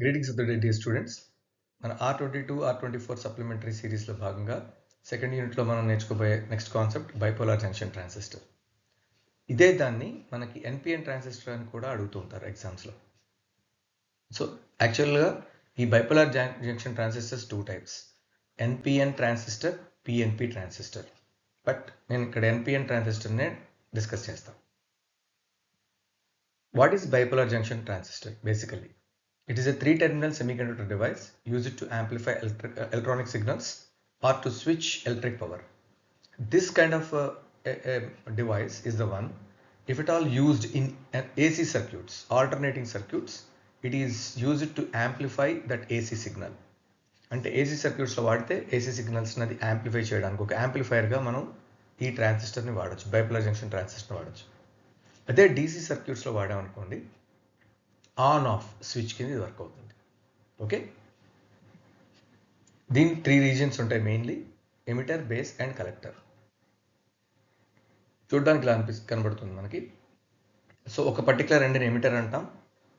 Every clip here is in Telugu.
Greetings of the day, dear students. మన R22, R24 సప్లిమెంటరీ సిరీస్లో భాగంగా సెకండ్ యూనిట్లో మనం నేర్చుకోబోయే next concept bipolar junction transistor. ఇదే దాన్ని మనకి ఎన్పిఎన్ ట్రాన్సిస్టర్ అని కూడా అడుగుతూ ఉంటారు ఎగ్జామ్స్లో. సో యాక్చువల్గా ఈ bipolar junction transistors two types, NPN transistor, PNP transistor. But నేను ఇక్కడ ఎన్పిఎన్ ట్రాన్సిస్టర్నే డిస్కస్ చేస్తాను. What is bipolar junction transistor? Basically it is a three-terminal semiconductor device used to amplify electronic signals or to switch electric power. This kind of a device is the one, if at all used in AC circuits, alternating circuits, it is used to amplify that AC signal. అంటే ఏసీ సర్క్యూట్స్లో వాడితే ఏసీ సిగ్నల్స్ అది యాంప్లిఫై చేయడానికి ఒక యాంప్లిఫైర్గా మనం ఈ ట్రాన్సిస్టర్ని వాడచ్చు, బైపోలార్ జంక్షన్ ట్రాన్సిస్టర్ని వాడచ్చు. అదే డీసీ సర్క్యూట్స్లో వాడామనుకోండి, ఆన్ ఆఫ్ స్విచ్ కింద ఇది వర్క్ అవుతుంది. ఓకే, దీని త్రీ రీజన్స్ ఉంటాయి mainly: emitter, base and collector. చూడడానికి ఇలా కనబడుతుంది మనకి. సో ఒక పర్టికులర్ ఎండ్ని ఎమిటర్ అంటాం,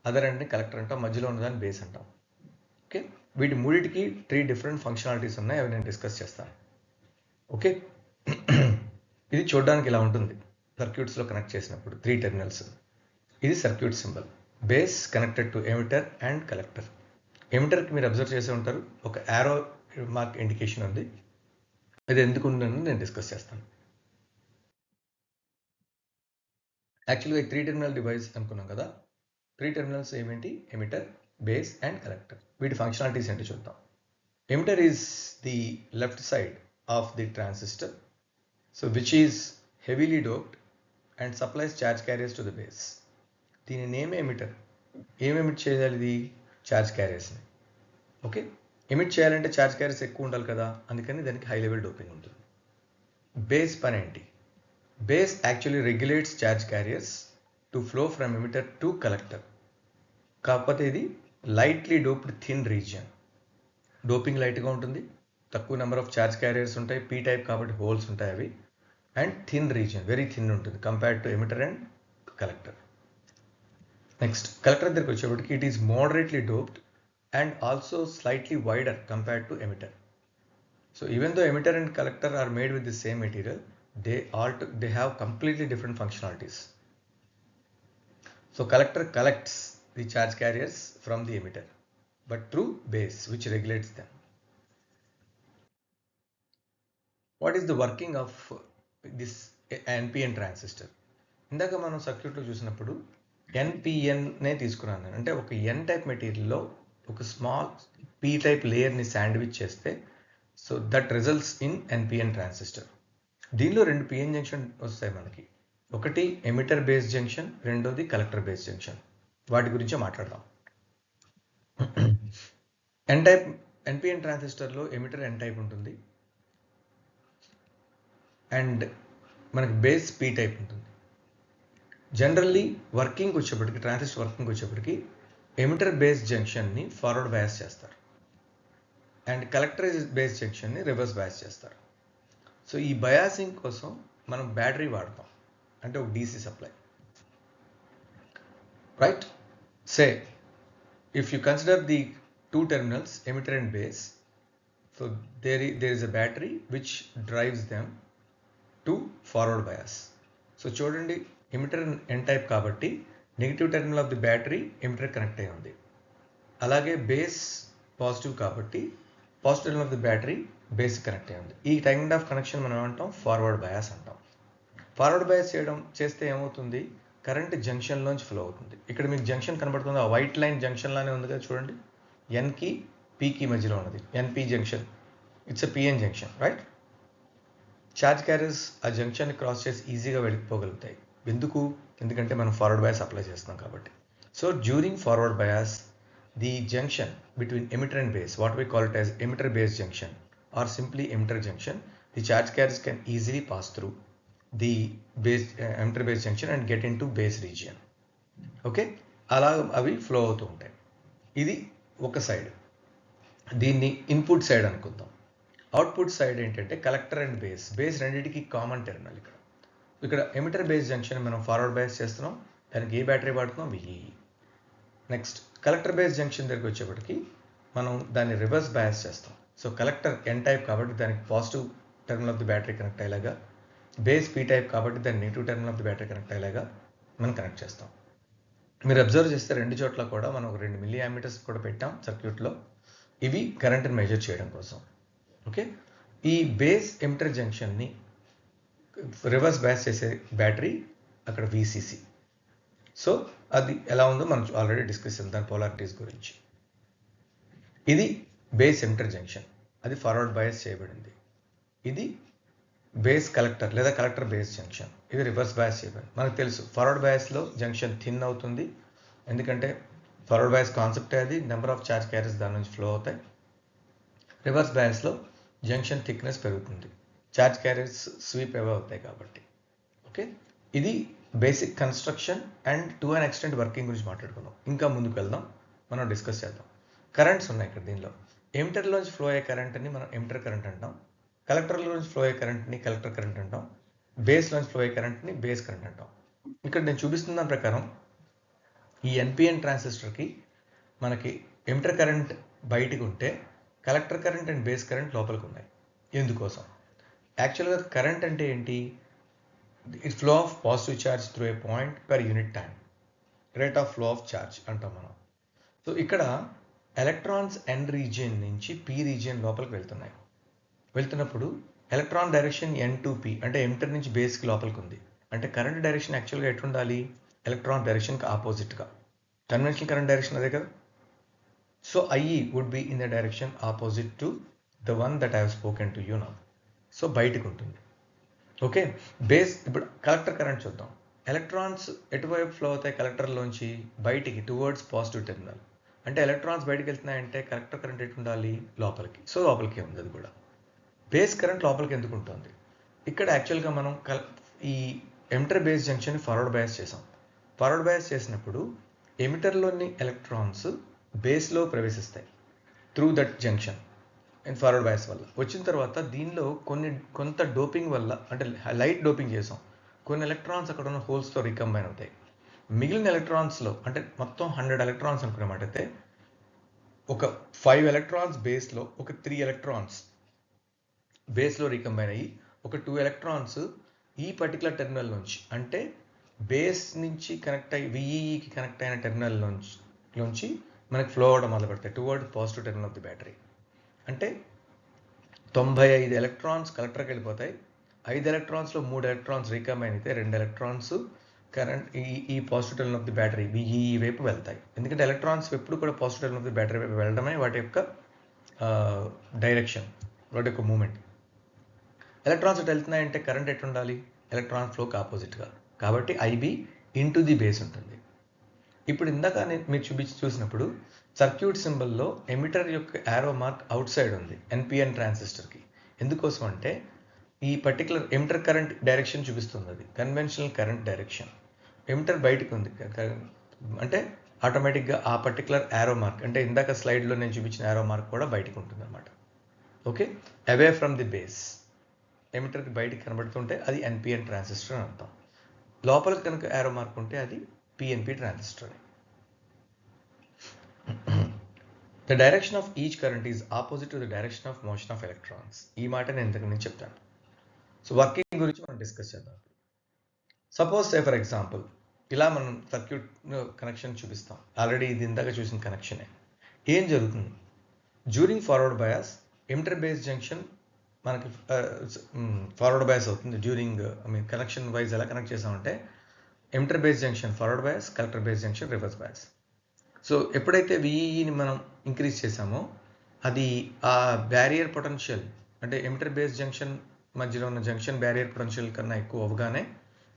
అదర్ ఎండ్ని కలెక్టర్ అంటాం, మధ్యలో ఉన్నదాన్ని బేస్ అంటాం. ఓకే, వీటి మూడింటికి త్రీ డిఫరెంట్ ఫంక్షనాలిటీస్ ఉన్నాయి, అవి నేను డిస్కస్ చేస్తాను. ఓకే, ఇది చూడడానికి ఇలా ఉంటుంది సర్క్యూట్స్లో కనెక్ట్ చేసినప్పుడు, త్రీ టెర్మినల్స్. ఇది circuit symbol. Base connected to emitter and collector. ఎమిటర్కి మీరు అబ్జర్వ్ చేసే ఉంటారు, ఒక యారో మార్క్ ఇండికేషన్ ఉంది. అది ఎందుకు ఉందని నేను డిస్కస్ చేస్తాను. యాక్చువల్గా ఈ త్రీ టెర్మినల్ డివైస్ అనుకున్నాం కదా. త్రీ టెర్మినల్స్ ఏమిటి? Emitter, base and collector. వీటి ఫంక్షనాలిటీస్ ఏంటి చూద్దాం. Emitter is the left side of the transistor, so which is heavily doped and supplies charge carriers to the base. దీని నేమే ఎమిటర్. ఏం ఎమిట్ చేయాలి? ఇది ఛార్జ్ క్యారియర్స్ని. ఓకే, ఎమిట్ చేయాలంటే ఛార్జ్ క్యారియర్స్ ఎక్కువ ఉండాలి కదా, అందుకని దానికి హై లెవెల్ డోపింగ్ ఉంటుంది. బేస్ పని ఏంటి? Base actually regulates charge carriers to flow from emitter to collector. కాకపోతే ఇది lightly doped thin region. Doping లైట్గా ఉంటుంది, తక్కువ నెంబర్ ఆఫ్ ఛార్జ్ క్యారియర్స్ ఉంటాయి, పీ టైప్ కాబట్టి హోల్స్ ఉంటాయి అవి, and thin region, very thin ఉంటుంది compared to emitter and collector. Next collector దగ్గరికి వచ్చేప్పటికి it is moderately doped and also slightly wider compared to emitter. So even though emitter and collector are made with the same material, they have completely different functionalities. So collector collects the charge carriers from the emitter, but through base which regulates them. What is the working of this NPN transistor? ఇందాక మనం సర్క్యూట్లో చూసినప్పుడు ఎన్పిఎన్నే తీసుకున్నాను. అంటే ఒక ఎన్ టైప్ మెటీరియల్లో ఒక స్మాల్ పీ టైప్ లేయర్ని శాండ్విచ్ చేస్తే, so that results in NPN transistor. దీనిలో రెండు పిఎన్ జంక్షన్ వస్తాయి మనకి. ఒకటి ఎమిటర్ బేస్ జంక్షన్, రెండోది కలెక్టర్ బేస్ జంక్షన్. వాటి గురించే మాట్లాడదాం. ఎన్ టైప్ ఎన్పిఎన్ ట్రాన్సిస్టర్లో ఎమిటర్ ఎన్ టైప్ ఉంటుంది అండ్ మనకి బేస్ పీ టైప్ ఉంటుంది. జనరల్లీ వర్కింగ్ వచ్చేప్పటికి, ట్రాన్సిస్టర్ వర్కింగ్ వచ్చేప్పటికి ఎమిటర్ బేస్ జంక్షన్ని ఫార్వర్డ్ బయాస్ చేస్తారు అండ్ కలెక్టర్ బేస్ జంక్షన్ని రివర్స్ బయాస్ చేస్తారు. సో ఈ బయాసింగ్ కోసం మనం బ్యాటరీ వాడతాం, అంటే ఒక DC supply, right? Say if you consider the two terminals emitter and base, so there is a battery which drives them to forward bias. So చూడండి, ఎమిటర్ ఎన్ టైప్ కాబట్టి negative terminal of the battery emitter connect అయి ఉంది. అలాగే బేస్ పాజిటివ్ కాబట్టి positive terminal of the battery base connect అయి ఉంది. ఈ కైండ్ ఆఫ్ కనెక్షన్ మనం ఏమంటాం? ఫార్వర్డ్ బయాస్ అంటాం. ఫార్వర్డ్ బయాస్ చేస్తే ఏమవుతుంది? కరెంట్ జంక్షన్లోంచి ఫ్లో అవుతుంది. ఇక్కడ మీకు జంక్షన్ కనబడుతుంది, ఆ వైట్ లైన్ జంక్షన్ లానే ఉంది కదా చూడండి, ఎన్కి పీకి మధ్యలో ఉన్నది NP junction. It's a PN junction, right? Charge carriers ఆ జంక్షన్ని క్రాస్ చేసి ఈజీగా వెళ్ళిపోగలుగుతాయి. ఎందుకంటే మనం ఫార్వర్డ్ బయాస్ అప్లై చేస్తున్నాం కాబట్టి. So during forward bias, the junction between emitter and base, what we call it as emitter base junction or simply emitter junction, the charge carriers can easily pass through the base emitter base junction and get in to base region. Okay, అలా అవి ఫ్లో అవుతూ ఉంటాయి. ఇది ఒక సైడ్. దీన్ని ఇన్పుట్ సైడ్ అనుకుందాం. అవుట్పుట్ సైడ్ ఏంటంటే కలెక్టర్ అండ్ బేస్. బేస్ రెండింటికి కామన్ టెర్మినల్. ఇక్కడ ఎమిటర్ బేస్ జంక్షన్ మనం ఫార్వర్డ్ బయాస్ చేస్తున్నాం, దానికి ఏ బ్యాటరీ వాడుతున్నాం? VE. Next collector base junction దగ్గరికి వచ్చేప్పటికి మనం దాన్ని రివర్స్ బయాస్ చేస్తాం. సో కలెక్టర్ ఎన్ టైప్ కాబట్టి దానికి positive terminal of the battery connect అయ్యేలాగా, బేస్ పీ టైప్ కాబట్టి దాన్ని negative terminal of the battery connect అయ్యేలాగా మనం కనెక్ట్ చేస్తాం. మీరు అబ్జర్వ్ చేస్తే రెండు చోట్ల కూడా మనం 2 మిల్లీ ఆంపియర్స్ కూడా పెట్టాం సర్క్యూట్లో. ఇవి కరెంట్ని మెజర్ చేయడం కోసం. ఓకే, ఈ బేస్ ఎమిటర్ జంక్షన్ని రివర్స్ బయాస్ చేసే బ్యాటరీ అక్కడ VCC. సో అది ఎలా ఉందో మనం ఆల్రెడీ డిస్కస్ చేద్దాం దాని పోలారిటీస్ గురించి. ఇది బేస్ ఎమిటర్ జంక్షన్, అది ఫార్వర్డ్ బయాస్ చేయబడింది. ఇది బేస్ కలెక్టర్ లేదా కలెక్టర్ బేస్ జంక్షన్, ఇది రివర్స్ బయాస్ చేయబడింది. మనకు తెలుసు ఫార్వర్డ్ బయాస్లో జంక్షన్ థిన్ అవుతుంది, ఎందుకంటే ఫార్వర్డ్ బయాస్ కాన్సెప్టే అది, నెంబర్ ఆఫ్ ఛార్జ్ క్యారియర్స్ దాని నుంచి ఫ్లో అవుతాయి. రివర్స్ బయాస్లో జంక్షన్ థిక్నెస్ పెరుగుతుంది, ఛార్జ్ క్యారియర్స్ స్వీప్ అవే అవుతాయి కాబట్టి. ఓకే, ఇది basic construction and to an extent working గురించి మాట్లాడుకుందాం. ఇంకా ముందుకు వెళ్దాం, మనం డిస్కస్ చేద్దాం. కరెంట్స్ ఉన్నాయి ఇక్కడ. దీనిలో ఎమిటర్లోంచి ఫ్లో అయ్యే కరెంట్ని మనం ఎమిటర్ కరెంట్ అంటాం, కలెక్టర్లోంచి ఫ్లో అయ్యే కరెంట్ని కలెక్టర్ కరెంట్ అంటాం, బేస్లోంచి ఫ్లో అయ్యే కరెంట్ని బేస్ కరెంట్ అంటాం. ఇక్కడ నేను చూపిస్తున్న దాని ప్రకారం ఈ NPN ట్రాన్సిస్టర్కి మనకి ఎమిటర్ కరెంట్ బయటికి ఉంటే collector current and base current లోపలికి ఉన్నాయి. ఎందుకోసం? యాక్చువల్గా కరెంట్ అంటే ఏంటి? It flow of positive charge through a point per unit time, rate of flow of charge అంటాం మనం. సో ఇక్కడ ఎలక్ట్రాన్స్ N రీజియన్ నుంచి P రీజియన్ లోపలికి వెళ్తున్నప్పుడు electron direction N to P అంటే ఎమిటర్ నుంచి బేస్కి లోపలికి ఉంది. అంటే కరెంట్ డైరెక్షన్ యాక్చువల్గా ఎట్లుండాలి? ఎలక్ట్రాన్ డైరెక్షన్కి ఆపోజిట్గా. కన్వెన్షనల్ కరెంట్ డైరెక్షన్ అదే కదా. So IE would be in the direction opposite to the one that I have spoken to you now. So బయటకు ఉంటుంది. Okay, base. ఇప్పుడు కలెక్టర్ కరెంట్ చూద్దాం. ఎలక్ట్రాన్స్ ఎటువైపు ఫ్లో అవుతాయి? కలెక్టర్లోంచి బయటికి, టువర్డ్స్ పాజిటివ్ టెర్మినల్. అంటే ఎలక్ట్రాన్స్ బయటకు వెళ్తున్నాయంటే కలెక్టర్ కరెంట్ ఎటు ఉండాలి? లోపలికి. సో లోపలికి ఉంది అది కూడా. బేస్ కరెంట్ లోపలికి ఎందుకు ఉంటుంది? ఇక్కడ యాక్చువల్గా మనం ఈ emitter base junction forward bias చేసాం. ఫార్వర్డ్ బయాస్ చేసినప్పుడు ఎమిటర్లోని ఎలక్ట్రాన్స్ బేస్లో ప్రవేశిస్తాయి through that junction and forward bias వల్ల. వచ్చిన తర్వాత దీనిలో కొంత డోపింగ్ వల్ల, అంటే లైట్ డోపింగ్ చేసాం, కొన్ని ఎలక్ట్రాన్స్ అక్కడ ఉన్న హోల్స్తో రికంబైన్ అవుతాయి. మిగిలిన ఎలక్ట్రాన్స్లో, అంటే మొత్తం 100 ఎలక్ట్రాన్స్ అనుకున్నమాట అయితే, ఒక 5 ఎలక్ట్రాన్స్ బేస్లో, ఒక 3 ఎలక్ట్రాన్స్ బేస్లో రికంబైన్ అయ్యి, ఒక 2 ఎలక్ట్రాన్స్ ఈ పర్టికులర్ టెర్మినల్ నుంచి, అంటే బేస్ నుంచి కనెక్ట్ అయ్యి VEEకి కనెక్ట్ అయిన టెర్మినల్ నుంచి మనకి ఫ్లో అవ్వడం మొదలు పెడతాయి towards positive terminal of the battery. అంటే 95 ఎలక్ట్రాన్స్ కలెక్టర్కి వెళ్ళిపోతాయి. 5 ఎలక్ట్రాన్స్లో 3 ఎలక్ట్రాన్స్ రికంబైన్ అయితే 2 ఎలక్ట్రాన్స్ కరెంట్ ఈ positive terminal of the battery VEE వైపు వెళ్తాయి. ఎందుకంటే ఎలక్ట్రాన్స్ ఎప్పుడు కూడా positive terminal of the battery వైపు వెళ్ళడమే వాటి యొక్క డైరెక్షన్, వాటి యొక్క మూమెంట్. ఎలక్ట్రాన్స్ ఎటు వెళ్తున్నాయంటే కరెంట్ ఎటు ఉండాలి? ఎలక్ట్రాన్ ఫ్లోకి ఆపోజిట్గా. కాబట్టి IB ఇంటూ ది బేస్ ఉంటుంది. ఇప్పుడు ఇందాక మీరు చూసినప్పుడు సర్క్యూట్ సింబల్లో ఎమిటర్ యొక్క యారో మార్క్ అవుట్ సైడ్ ఉంది NPN ట్రాన్సిస్టర్కి. ఎందుకోసం అంటే ఈ పర్టికులర్ ఎమిటర్ కరెంట్ డైరెక్షన్ చూపిస్తుంది, అది కన్వెన్షనల్ కరెంట్ డైరెక్షన్. ఎమిటర్ బయటకు ఉంది అంటే ఆటోమేటిక్గా ఆ పర్టికులర్ యారో మార్క్, అంటే ఇందాక స్లైడ్లో నేను చూపించిన యారో మార్క్ కూడా బయటకు ఉంటుంది అన్నమాట. Okay, away from the base ఎమిటర్కి బయటికి కనబడుతుంటే అది NPN ట్రాన్సిస్టర్ అని అర్థం. లోపలికి కనుక యారో మార్క్ ఉంటే అది PNP transistor. The direction of each current is opposite to the direction of motion of electrons. ఈ మాట నేను ఇంతకు నుంచి చెప్తాను. సో వర్కింగ్ గురించి మనం డిస్కస్ చేద్దాం. సపోజ్ సే ఫర్ ఎగ్జాంపుల్ ఇలా మనం సర్క్యూట్ కనెక్షన్ చూపిస్తాం. ఆల్రెడీ ఇది ఇందాక చూసిన కనెక్షనే. ఏం జరుగుతుంది? During forward bias emitter base junction మనకి ఫార్వర్డ్ బయాస్ అవుతుంది. డ్యూరింగ్ కనెక్షన్ వైజ్ ఎలా కనెక్ట్ చేసామంటే emitter base junction forward bias, collector base junction reverse bias. So ఎప్పుడైతే VEEని మనం ఇంక్రీజ్ చేసామో అది ఆ బ్యారియర్ పొటెన్షియల్, అంటే ఎమిటర్ బేస్ జంక్షన్ మధ్యలో ఉన్న జంక్షన్ బ్యారియర్ పొటెన్షియల్ కన్నా ఎక్కువ అవగానే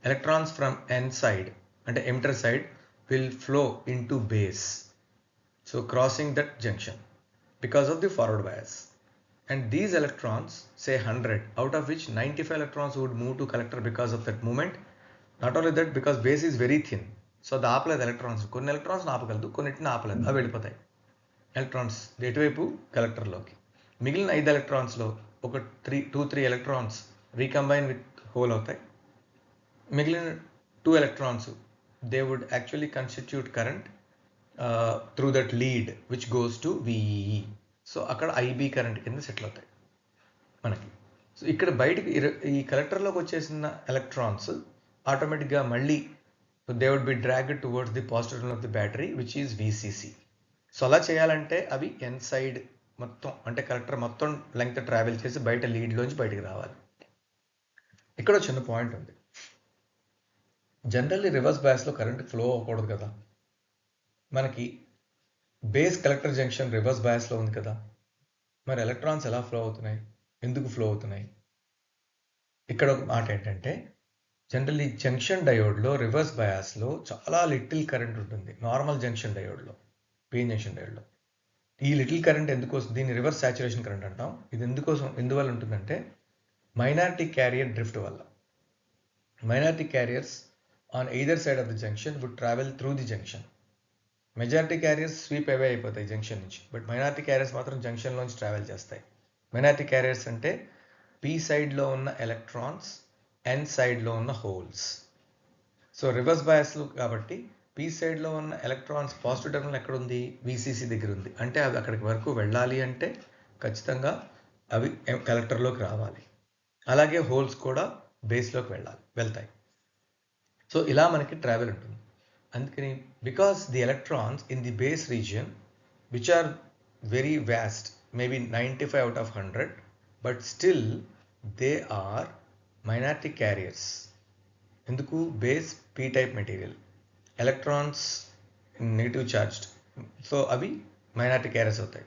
ఎలక్ట్రాన్స్ ఫ్రమ్ N సైడ్, అంటే emitter side, will flow in to base. So crossing that junction because of the forward bias. And these electrons, say 100, out of which 95 electrons would move to collector because of that movement. Not only that, because base is very thin. So the ఆపలేదు ఎలక్ట్రాన్స్, కొన్ని ఎలక్ట్రాన్స్ ఆపగలదు, కొన్నిటిని ఆపలేదు, అవి వెళ్ళిపోతాయి ఎలక్ట్రాన్స్ ఎటువైపు? కలెక్టర్లోకి. మిగిలిన 5 ఎలక్ట్రాన్స్లో ఒక 2-3 ఎలక్ట్రాన్స్ రీకంబైన్ విత్ హోల్ అవుతాయి. మిగిలిన 2 electrons they would actually constitute current through that lead which goes to VEE. So అక్కడ IB కరెంట్ కింద సెటిల్ అవుతాయి మనకి. సో ఇక్కడ బయటికి ఈ కలెక్టర్లోకి వచ్చేసిన ఎలక్ట్రాన్స్ ఆటోమేటిక్గా మళ్ళీ they would be dragged towards the positive terminal of the battery which is VCC. So అలా చేయాలంటే అవి ఎన్ సైడ్ మొత్తం అంటే కలెక్టర్ మొత్తం లెంగ్త్ ట్రావెల్ చేసి బయట లీడ్లోంచి బయటికి రావాలి. ఇక్కడ చిన్న పాయింట్ ఉంది. జనరల్లీ రివర్స్ బయాస్లో కరెంట్ ఫ్లో అవ్వకూడదు కదా. మనకి బేస్ కలెక్టర్ జంక్షన్ రివర్స్ బయాస్లో ఉంది కదా, మరి ఎలక్ట్రాన్స్ ఎలా ఫ్లో అవుతున్నాయి, ఎందుకు ఫ్లో అవుతున్నాయి? ఇక్కడ ఒక మాట ఏంటంటే జనరల్లీ జంక్షన్ డయోడ్లో రివర్స్ బయాస్లో చాలా లిటిల్ కరెంట్ ఉంటుంది. నార్మల్ జంక్షన్ డయోడ్లో, పిఎన్ జంక్షన్ డయోడ్లో ఈ లిటిల్ కరెంట్ ఎందుకు వస్తుంది? దీన్ని రివర్స్ సాచురేషన్ కరెంట్ అంటాం. ఇది ఎందువల్ల ఉంటుందంటే మైనారిటీ క్యారియర్ డ్రిఫ్ట్ వల్ల. Minority carriers on either side of the junction would travel through the junction. Majority carriers sweep away అయిపోతాయి జంక్షన్ నుంచి, బట్ మైనారిటీ క్యారియర్స్ మాత్రం జంక్షన్లోంచి ట్రావెల్ చేస్తాయి. మైనారిటీ క్యారియర్స్ అంటే పీ సైడ్లో ఉన్న ఎలక్ట్రాన్స్, ఎన్ సైడ్లో ఉన్న హోల్స్. సో రివర్స్ బయాస్లు కాబట్టి పీ సైడ్లో ఉన్న ఎలక్ట్రాన్స్ పాజిటివ్ టెర్మినల్ ఎక్కడ ఉంది? VCC దగ్గర ఉంది. అంటే అవి అక్కడికి వరకు వెళ్ళాలి అంటే ఖచ్చితంగా అవి కలెక్టర్లోకి రావాలి. అలాగే హోల్స్ కూడా బేస్లోకి వెళ్తాయి. సో ఇలా మనకి ట్రావెల్ ఉంటుంది. అందుకని because the electrons in the base region which are very vast, maybe 95 out of 100, but still they are minority carriers. ఎందుకు? Base P type material, electrons negative charged, so అవి మైనారిటీ క్యారియర్స్ అవుతాయి.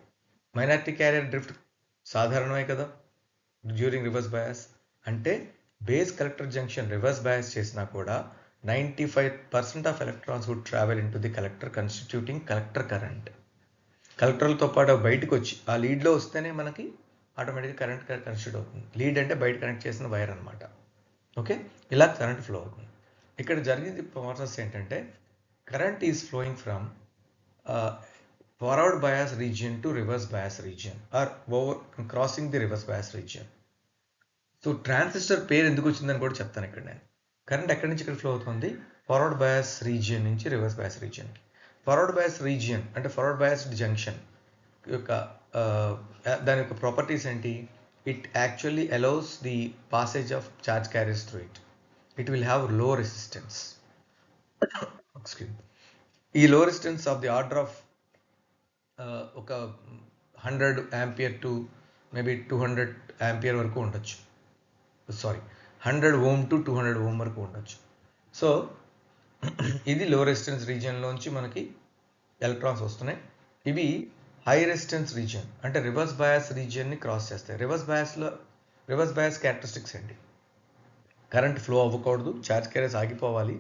మైనారిటీ క్యారియర్ డ్రిఫ్ట్ సాధారణమే కదా డ్యూరింగ్ రివర్స్ బయాస్. అంటే base collector junction reverse bias చేసినా కూడా 95% of electrons would travel into the collector constituting collector current. కలెక్టర్లతో పాటు బయటకు వచ్చి ఆ లీడ్లో వస్తేనే మనకి ఆటోమేటిక్గా కరెంట్ కన్స్టిట్యూట్ అవుతుంది. లీడ్ అంటే బయట కనెక్ట్ చేసిన వైర్ అనమాట. ఓకే, ఇలా కరెంట్ ఫ్లో అవుతుంది. ఇక్కడ జరిగింది ప్రాసెస్ ఏంటంటే current is flowing from forward bias region to reverse bias region or crossing the reverse bias region. So transistor పేరు ఎందుకు వచ్చిందని కూడా చెప్తాను ఇక్కడ నేను. కరెంట్ ఎక్కడి నుంచి ఇక్కడ ఫ్లో అవుతుంది? ఫార్వర్డ్ బయాస్ రీజియన్ నుంచి రివర్స్ బయాస్ రీజియన్కి. ఫార్వర్డ్ బయాస్ రీజియన్ అంటే ఫార్వర్డ్ బయాస్డ్ జంక్షన్ యొక్క దాని యొక్క ప్రాపర్టీస్ ఏంటి? It actually allows the passage of charge carriers through it. It will have low resistance. ఈ low resistance of the order of ఒక 100 ఆంపియర్ టు మేబీ 200 ఆంపియర్ వరకు ఉండొచ్చు. 100 ohm to 200 ohm వరకు ఉండొచ్చు. సో ఇది లో రెసిస్టెన్స్ రీజియన్లోంచి మనకి ఎలక్ట్రాన్స్ వస్తున్నాయి. ఇవి హై రెసిస్టెన్స్ రీజియన్ అంటే రివర్స్ బయాస్ రీజియన్ని క్రాస్ చేస్తాయి. రివర్స్ బయాస్ క్యారెక్టరిస్టిక్స్ ఏంటి? కరెంట్ ఫ్లో అవ్వకూడదు, ఛార్జ్ క్యారియర్స్ ఆగిపోవాలి.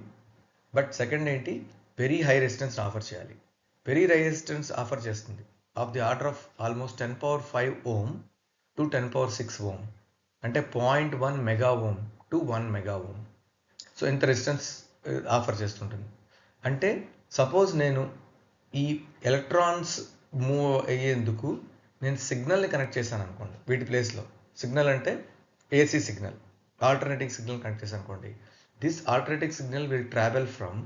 బట్ సెకండ్ ఏంటి? వెరీ హై రెసిస్టెన్స్ ఆఫర్ చేయాలి. వెరీ హై రెసిస్టెన్స్ ఆఫర్ చేస్తుంది of the order of almost 10⁵ ohm to 10⁶ ohm. అంటే 0.1 mega ohm to 1 mega ohm. So ఇంత రెసిస్టెన్స్ ఆఫర్ చేస్తుంటుంది. అంటే సపోజ్ నేను ఈ ఎలక్ట్రాన్స్ మూవ్ అయ్యేందుకు నేను సిగ్నల్ని కనెక్ట్ చేశాను అనుకోండి. వీటి ప్లేస్లో సిగ్నల్ అంటే AC signal, alternating signal connect చేశాను అనుకోండి. This alternating signal will travel from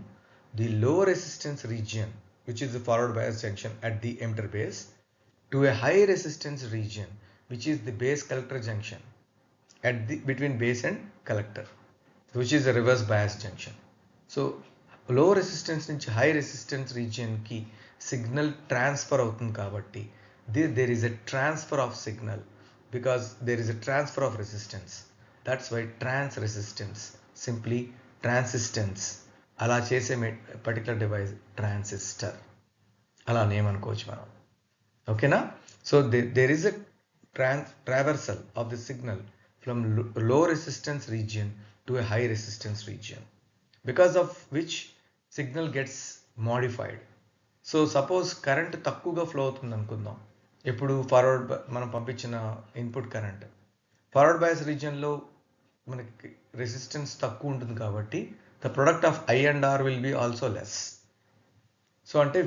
the low resistance region which is the forward bias junction at the emitter base to a high resistance region which is the base collector junction between base and collector, which is a reverse bias junction. So low resistance నుంచి high resistance region కి signal transfer అవుతుంది కాబట్టి there is a transfer of signal because there is a transfer of resistance. That's why trans resistance, simply transistance. అలా చేసే పర్టికులర్ డివైస్ ట్రాన్సిస్టర్, అలా నేమ్ అనుకోవచ్చు మనం. ఓకేనా? So there is a traversal of the signal from low resistance region to a high resistance region, because of which signal gets modified. So suppose current తక్కువగా ఫ్లో అవుతుంది అనుకుందాం. ఇప్పుడు ఫార్వర్డ్ మనం పంపించిన ఇన్పుట్ కరెంట్ ఫార్వర్డ్ బయాస్ రీజియన్లో మనకి రెసిస్టెన్స్ తక్కువ ఉంటుంది కాబట్టి the product of I and R will be also less. So అంటే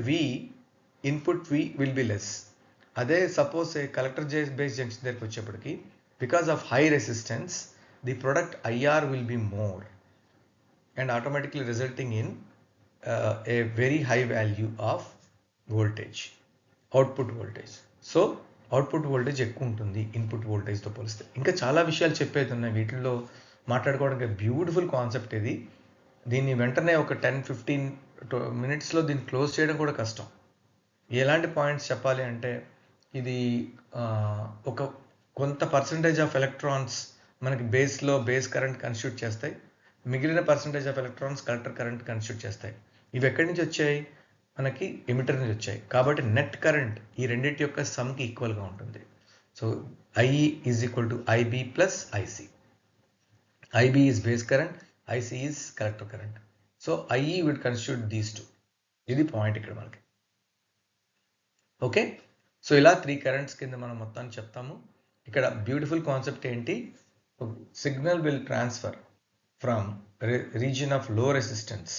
input V will be less. అదే సపోజ్ కలెక్టర్ బేస్ జంక్షన్ దగ్గరికి వచ్చేప్పటికి because of high resistance the product IR will be more and automatically resulting in a very high value of voltage, output voltage. So output voltage ఎక్కువ ఉంటుంది ఇన్పుట్ వోల్టేజ్తో పోలిస్తే. ఇంకా చాలా విషయాలు చెప్పేది ఉన్నాయి, వీటిల్లో మాట్లాడుకోవడానికి బ్యూటిఫుల్ కాన్సెప్ట్ ఇది. దీన్ని వెంటనే ఒక 10-15 మినిట్స్లో దీన్ని క్లోజ్ చేయడం కూడా కష్టం. ఎలాంటి పాయింట్స్ చెప్పాలి అంటే, ఇది ఒక కొంత పర్సంటేజ్ ఆఫ్ ఎలక్ట్రాన్స్ మనకి బేస్ కరెంట్ కన్స్టిట్యూట్ చేస్తాయి, మిగిలిన percentage of electrons collector current constitute చేస్తాయి. ఇవి ఎక్కడి నుంచి వచ్చాయి? మనకి ఎమిటర్ నుంచి వచ్చాయి. కాబట్టి నెట్ కరెంట్ ఈ రెండింటి యొక్క సమ్కి ఈక్వల్గా ఉంటుంది. So IE is equal to IB plus IC. IB is base current, IC is collector current. So IE will constitute these two. ఇది పాయింట్ ఇక్కడ మనకి. ఓకే, సో ఇలా 3 కరెంట్స్ కింద మనం మొత్తాన్ని చెప్తాము. ఇక్కడ బ్యూటిఫుల్ కాన్సెప్ట్ ఏంటి? Signal will transfer from region of low resistance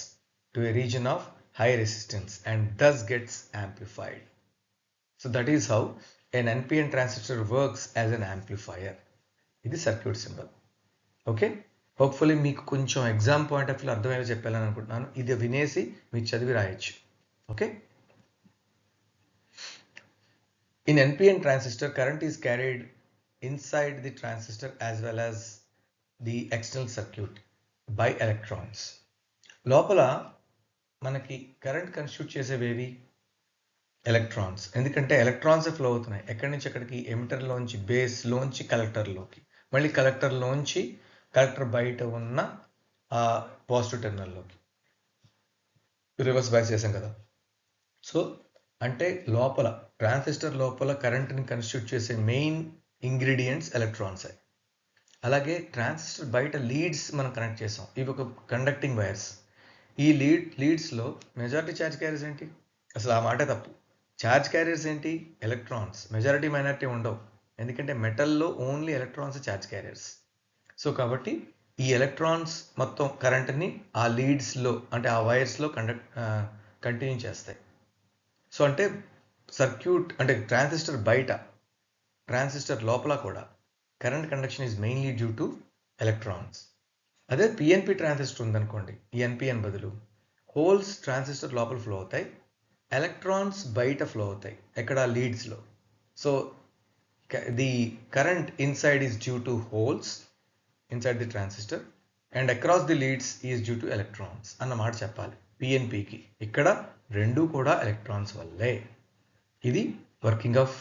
to a region of high resistance and thus gets amplified. So that is how an NPN transistor works as an amplifier. ఇది సర్క్యూట్ సింబల్. ఓకే, హోప్ఫుల్లీ మీకు కొంచెం ఎగ్జామ్ పాయింట్ ఆఫ్ వ్యూ అర్థమయ్యేలా చెప్పాలని అనుకుంటున్నాను. ఇది వినేసి మీరు చదివి రాయొచ్చు. Okay, in NPN transistor current is carried inside the transistor as well as the external circuit by electrons. లోపల మనకి కరెంట్ కన్స్టిట్యూట్ చేసేవేవి? ఎలక్ట్రాన్స్. ఎందుకంటే ఎలక్ట్రాన్స్ ఫ్లో అవుతున్నాయి. ఎక్కడి నుంచి ఎక్కడికి? ఎమిటర్లోంచి బేస్లోంచి కలెక్టర్లోకి, మళ్ళీ కలెక్టర్లోంచి కలెక్టర్ బయట ఉన్న పాజిటివ్ టెర్మినల్లోకి రివర్స్ బయాస్ చేసాం కదా. సో అంటే లోపల ట్రాన్సిస్టర్ లోపల కరెంట్ని కన్స్టిట్యూట్ చేసే మెయిన్ ఇంగ్రీడియంట్స్ ఎలక్ట్రాన్సే. అలాగే ట్రాన్సిస్టర్ బయట లీడ్స్ మనం కనెక్ట్ చేసాం, ఇవి ఒక కండక్టింగ్ వైర్స్. ఈ లీడ్స్లో మెజారిటీ ఛార్జ్ క్యారియర్స్ ఏంటి? అసలు ఆ మాట తప్పు. ఛార్జ్ క్యారియర్స్ ఏంటి? ఎలక్ట్రాన్స్. మెజారిటీ మైనారిటీ ఉండవు, ఎందుకంటే మెటల్లో only electrons charge carriers. So కాబట్టి ఈ ఎలక్ట్రాన్స్ మొత్తం కరెంట్ని ఆ లీడ్స్లో అంటే ఆ వైర్స్లో కంటిన్యూ చేస్తాయి. సో అంటే సర్క్యూట్ అంటే ట్రాన్సిస్టర్ బయట, ట్రాన్సిస్టర్ లోపల కూడా current conduction is mainly due to electrons. అదే PNP ట్రాన్సిస్టర్ ఉందనుకోండి, ఈ NPN బదులు హోల్స్ ట్రాన్సిస్టర్ లోపల ఫ్లో అవుతాయి, ఎలక్ట్రాన్స్ బయట ఫ్లో అవుతాయి. ఎక్కడ? లీడ్స్లో. So the current inside is due to holes inside the transistor and across the leads is due to electrons అన్నమాట చెప్పాలి PNPకి. ఇక్కడ రెండూ కూడా ఎలక్ట్రాన్స్ వల్లే. ఇది వర్కింగ్ ఆఫ్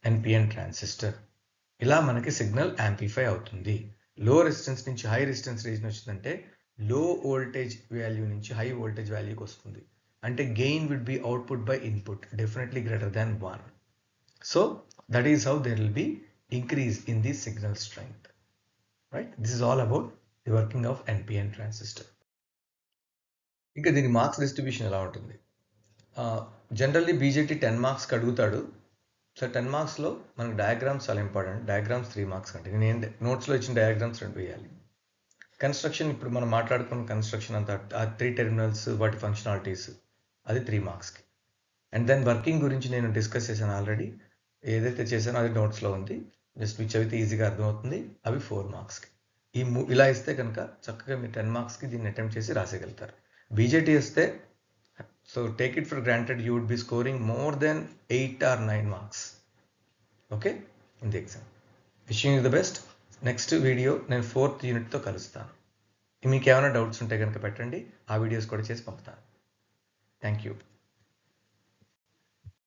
NPN ట్రాన్సిస్టర్. ఇలా మనకి సిగ్నల్ యాంప్లిఫై అవుతుంది. లో రెసిస్టెన్స్ నుంచి హై రెసిస్టెన్స్ రీజన్ వచ్చిందంటే లో వోల్టేజ్ వాల్యూ నుంచి హై వోల్టేజ్ వాల్యూకి వస్తుంది. అంటే gain will be output by input definitely greater than 1. So that is how there will be increase in the signal strength. Right, this is all about the working of NPN transistor. ఇంకా దీని మార్క్స్ డిస్ట్రిబ్యూషన్ ఎలా ఉంటుంది? జనరల్లీ BJT 10 మార్క్స్కి అడుగుతాడు. సో 10 మార్క్స్లో మనకు డయాగ్రామ్స్ చాలా ఇంపార్టెంట్. డయాగ్రామ్స్ 3 మార్క్స్ అంటే నేను నోట్స్లో ఇచ్చిన డయాగ్రామ్స్ 2 వేయాలి. కన్స్ట్రక్షన్ ఇప్పుడు మనం మాట్లాడుకున్న కన్స్ట్రక్షన్ అంతా ఆ 3 టెర్మినల్స్ వాటి ఫంక్షనాలిటీస్ అది 3 మార్క్స్కి. అండ్ దెన్ వర్కింగ్ గురించి నేను డిస్కస్ చేశాను ఆల్రెడీ. ఏదైతే చేశానో అది నోట్స్లో ఉంది, జస్ట్ మీకు చదివితే ఈజీగా అర్థమవుతుంది. అవి 4 మార్క్స్కి. ఇలా ఇస్తే కనుక చక్కగా మీరు 10 మార్క్స్కి దీన్ని అటెంప్ట్ చేసి రాసేయగలుగుతారు. BJT వస్తే so take it for granted you would be scoring more than 8 or 9 marks, okay, in the exam. Wishing you the best. Next video నేను 4th యూనిట్తో కలుస్తాను. మీకు ఏమైనా డౌట్స్ ఉంటే కనుక పెట్టండి, ఆ వీడియోస్ కూడా చేసి పంపుతాను. Thank you.